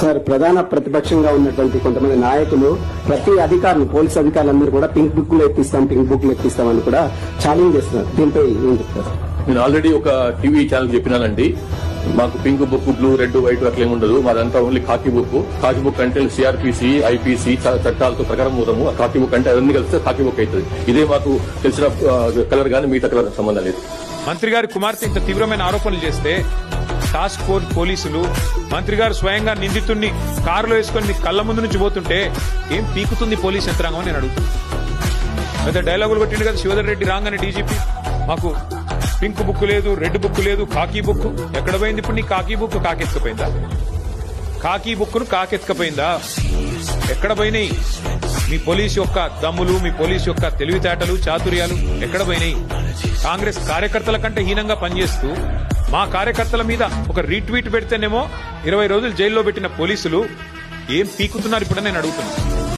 Sir, ప్రధాన ప్రతిపక్షంగా ఉన్నటువంటి కొంతమంది నాయకులు ప్రతి అధికారులు, పోలీస్ అధికారులందరూ కూడా పింక్ బుక్ లో ఎత్తిస్తామని కూడా ఛాలెంజ్ చేస్తున్నారు. దీనిపై ఏం చెప్తారు? నేను ఆల్రెడీ ఒక టీవీ ఛానల్ చెప్పినానండి, మాకు pink book, blue, red, white అట్లేం ఉండదు. మాదంతా ఓన్లీ కాకి బుక్. కాకి బుక్ అంటే సిఆర్పిసి, ఐపీసీ చట్టాలతో ప్రకారం పోతాము. ఆ కాకి బుక్ అంటే అవన్నీ కలిస్తే కాకి బుక్ అవుతుంది. ఇదే మాకు తెలిసిన కలర్ గానీ మిగతా కలర్ సంబంధం లేదు. మంత్రి గారి కుమార్తె ఇంత తీవ్రమైన ఆరోపణలు చేస్తే టాస్క్ ఫోర్స్ పోలీసులు, మంత్రి గారు స్వయంగా నిందితుడిని కారులో వేసుకుని కళ్ల ముందు నుంచి పోతుంటే ఏం పీకుతుంది పోలీస్ యంత్రాంగం అని నేను అడుగుతున్నాను. పెద్ద డైలాగులు కొట్టిండు కదా శివధర్ రెడ్డి రాగానే డీజీపీ, మాకు పింక్ బుక్ లేదు, రెడ్ బుక్ లేదు, కాకి బుక్. ఎక్కడ పోయింది ఇప్పుడు నీ కాకి బుక్? కాకెత్తుకపోయిందా? కాకి బుక్ ను కాకెత్తుకపోయిందా? ఎక్కడ పోయినాయి మీ పోలీసు యొక్క దమ్ములు, మీ పోలీసు యొక్క తెలివితేటలు, చాతుర్యాలు ఎక్కడ పోయినాయి? కాంగ్రెస్ కార్యకర్తల కంటే హీనంగా పనిచేస్తూ మా కార్యకర్తల మీద ఒక రీట్వీట్ పెడితేనేమో 20 రోజులు జైల్లో పెట్టిన పోలీసులు ఏం పీకుతున్నారు ఇప్పుడు నేను అడుగుతున్నాను.